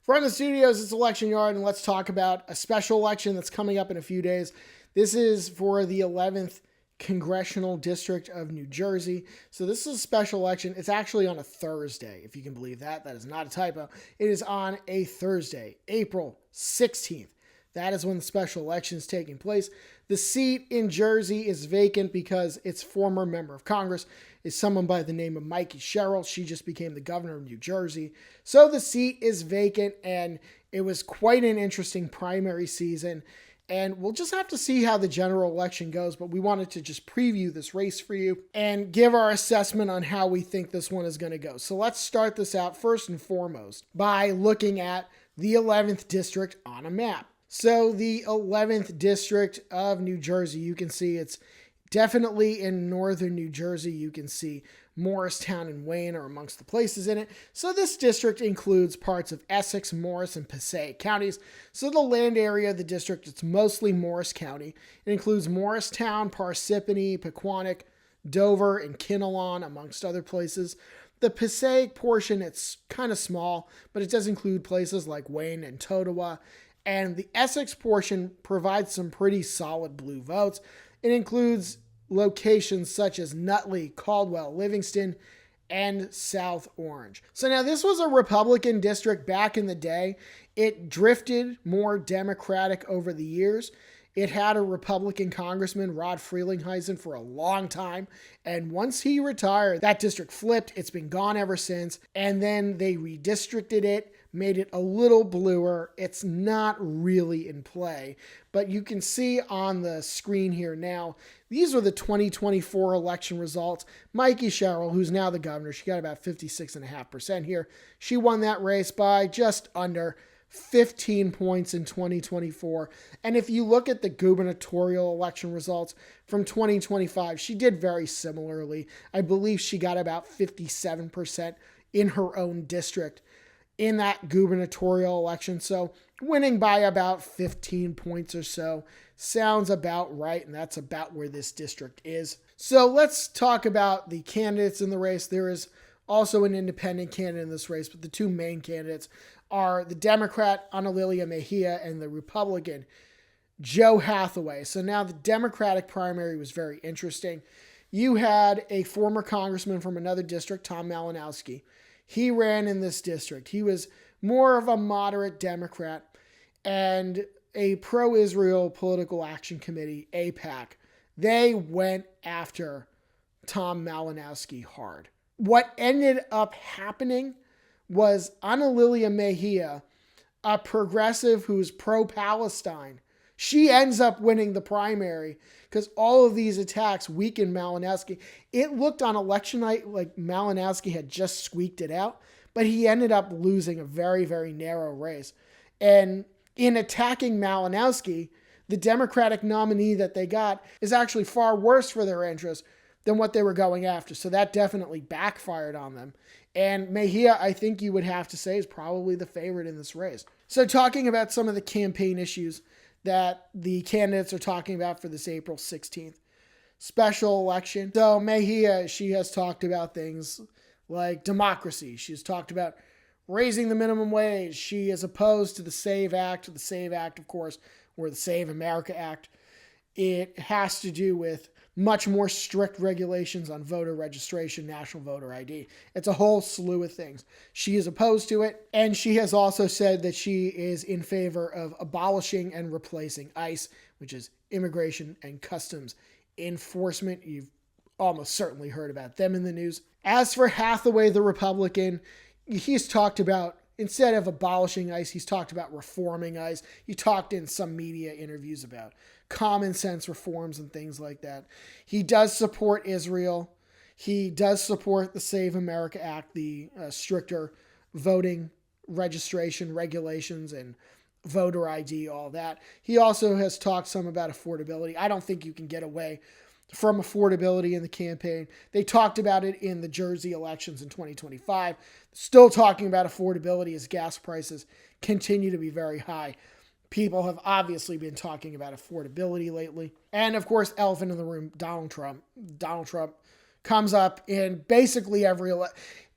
From the studios, it's Election Yard, and let's talk about a special election that's coming up in a few days. This is for the 11th Congressional District of New Jersey. So this is a special election. It's actually on a Thursday, if you can believe that. That is not a typo. It is on a Thursday, April 16th. That is when the special election is taking place. The seat in Jersey is vacant because its former member of Congress is someone by the name of Mikie Sherrill. She just became the governor of New Jersey. So the seat is vacant, and it was quite an interesting primary season. And we'll just have to see how the general election goes, but we wanted to just preview this race for you and give our assessment on how we think this one is going to go. So let's start this out first and foremost by looking at the 11th district on a map. So the 11th district of New Jersey, you can see it's definitely in northern New Jersey. You can see Morristown and Wayne are amongst the places in it. So this district includes parts of Essex, Morris, and Passaic counties. So the land area of the district, it's mostly Morris County. It includes Morristown, Parsippany, Pequannock, Dover, and Kinnelon, amongst other places. The Passaic portion, it's kind of small, but it does include places like Wayne and Totowa. And the Essex portion provides some pretty solid blue votes. It includes locations such as Nutley, Caldwell, Livingston, and South Orange. So now this was a Republican district back in the day. It drifted more Democratic over the years. It had a Republican congressman, Rod Frelinghuysen, for a long time. And once he retired, that district flipped. It's been gone ever since. And then they redistricted it, made it a little bluer. It's not really in play. But you can see on the screen here now, these are the 2024 election results. Mikie Sherrill, who's now the governor, she got about 56.5% here. She won that race by just under 15 points in 2024. And if you look at the gubernatorial election results from 2025, she did very similarly. I believe she got about 57% in her own district in that gubernatorial election. So winning by about 15 points or so sounds about right. And that's about where this district is. So let's talk about the candidates in the race. There is also an independent candidate in this race, but the two main candidates are the Democrat Analilia Mejia and the Republican Joe Hathaway. So now the Democratic primary was very interesting. You had a former congressman from another district, Tom Malinowski. He ran in this district. He was more of a moderate Democrat, and a pro-Israel political action committee, AIPAC, they went after Tom Malinowski hard. What ended up happening was Analilia Mejia, a progressive who's pro-Palestine. She ends up winning the primary because all of these attacks weakened Malinowski. It looked on election night like Malinowski had just squeaked it out, but he ended up losing a very, very narrow race. And in attacking Malinowski, the Democratic nominee that they got is actually far worse for their interests than what they were going after. So that definitely backfired on them. And Mejia, I think you would have to say, is probably the favorite in this race. So talking about some of the campaign issues that the candidates are talking about for this April 16th special election. So Mejia, she has talked about things like democracy. She's talked about raising the minimum wage. She is opposed to the SAVE Act. The SAVE Act, of course, or the Save America Act. It has to do with much more strict regulations on voter registration, national voter ID. It's a whole slew of things. She is opposed to it, and she has also said that she is in favor of abolishing and replacing ICE, which is Immigration and Customs Enforcement. You've almost certainly heard about them in the news. As for Hathaway, the Republican, he's talked about, instead of abolishing ICE, he's talked about reforming ICE. He talked in some media interviews about common sense reforms and things like that. He does support Israel. He does support the Save America Act, the stricter voting registration regulations and voter ID, all that. He also has talked some about affordability. I don't think you can get away from affordability in the campaign. They talked about it in the Jersey elections in 2025. Still talking about affordability as gas prices continue to be very high. People have obviously been talking about affordability lately. And of course, elephant in the room, Donald Trump. Donald Trump comes up in basically every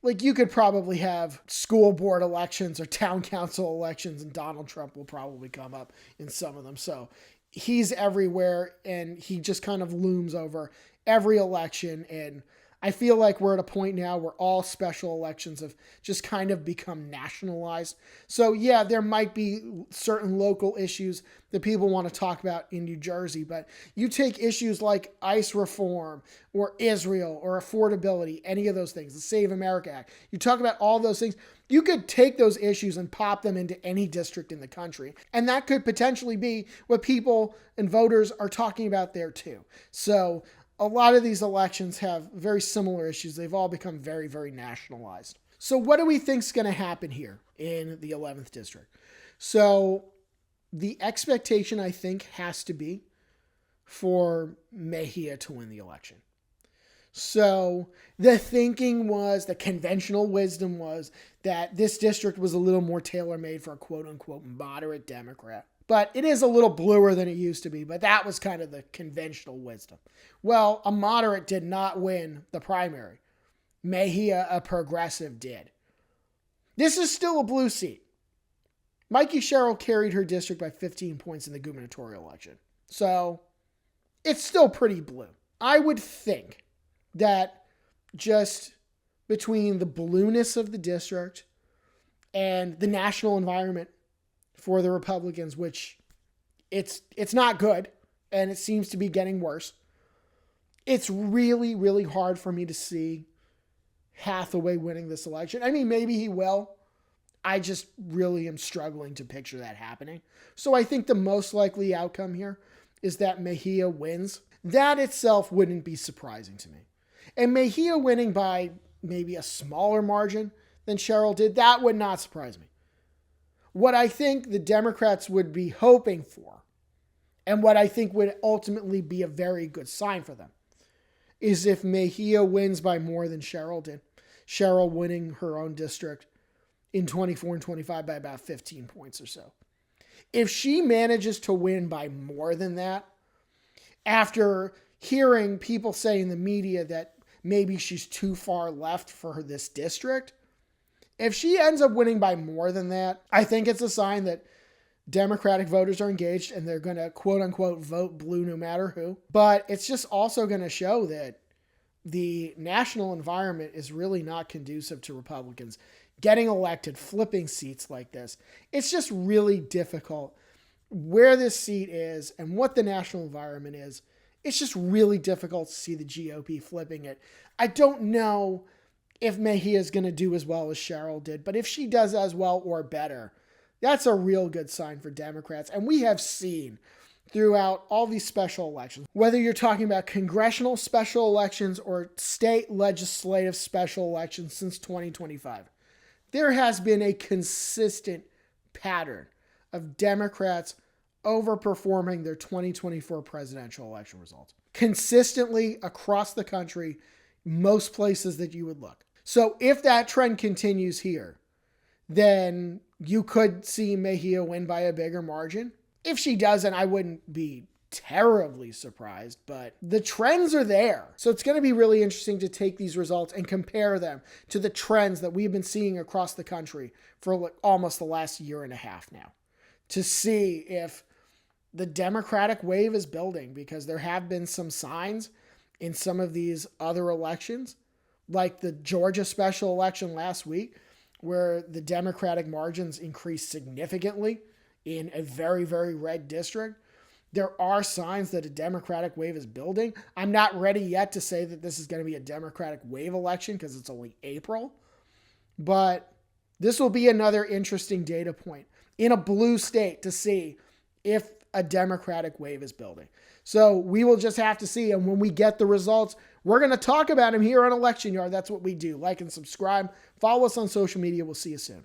Like, you could probably have school board elections or town council elections, and Donald Trump will probably come up in some of them. So he's everywhere, and he just kind of looms over every election. And I feel like we're at a point now where all special elections have just kind of become nationalized. So yeah, there might be certain local issues that people want to talk about in New Jersey, but you take issues like ICE reform or Israel or affordability, any of those things, the Save America Act, you talk about all those things, you could take those issues and pop them into any district in the country. And that could potentially be what people and voters are talking about there too. So a lot of these elections have very similar issues. They've all become very, very nationalized. So what do we think is going to happen here in the 11th district? So the expectation, I think, has to be for Mejia to win the election. So the thinking was, the conventional wisdom was that this district was a little more tailor-made for a quote-unquote moderate Democrat. But it is a little bluer than it used to be, but that was kind of the conventional wisdom. Well, a moderate did not win the primary. Mejia, a progressive, did. This is still a blue seat. Mikie Sherrill carried her district by 15 points in the gubernatorial election. So it's still pretty blue. I would think that just between the blueness of the district and the national environment for the Republicans, which it's not good, and it seems to be getting worse, it's really, really hard for me to see Hathaway winning this election. I mean, maybe he will. I just really am struggling to picture that happening. So I think the most likely outcome here is that Mejia wins. That itself wouldn't be surprising to me. And Mejia winning by maybe a smaller margin than Sherrill did, that would not surprise me. What I think the Democrats would be hoping for, and what I think would ultimately be a very good sign for them, is if Mejia wins by more than Sherrill did. Sherrill winning her own district in 24 and 25 by about 15 points or so. If she manages to win by more than that, after hearing people say in the media that maybe she's too far left for this district, if she ends up winning by more than that, I think it's a sign that Democratic voters are engaged and they're going to quote unquote vote blue no matter who. But it's just also going to show that the national environment is really not conducive to Republicans getting elected, flipping seats like this. It's just really difficult where this seat is and what the national environment is. It's just really difficult to see the GOP flipping it. I don't know if Mejia is going to do as well as Sherrill did, but if she does as well or better, that's a real good sign for Democrats. And we have seen throughout all these special elections, whether you're talking about congressional special elections or state legislative special elections since 2025, there has been a consistent pattern of Democrats overperforming their 2024 presidential election results. Consistently across the country, most places that you would look. So if that trend continues here, then you could see Mejia win by a bigger margin. If she doesn't, I wouldn't be terribly surprised, but the trends are there. So it's going to be really interesting to take these results and compare them to the trends that we've been seeing across the country for almost the last year and a half now, to see if the Democratic wave is building, because there have been some signs in some of these other elections, like the Georgia special election last week, where the Democratic margins increased significantly in a very, very red district. There are signs that a Democratic wave is building. I'm not ready yet to say that this is going to be a Democratic wave election because it's only April, but this will be another interesting data point in a blue state to see if a Democratic wave is building. So we will just have to see. And when we get the results, we're going to talk about them here on Election Yard. That's what we do. Like and subscribe. Follow us on social media. We'll see you soon.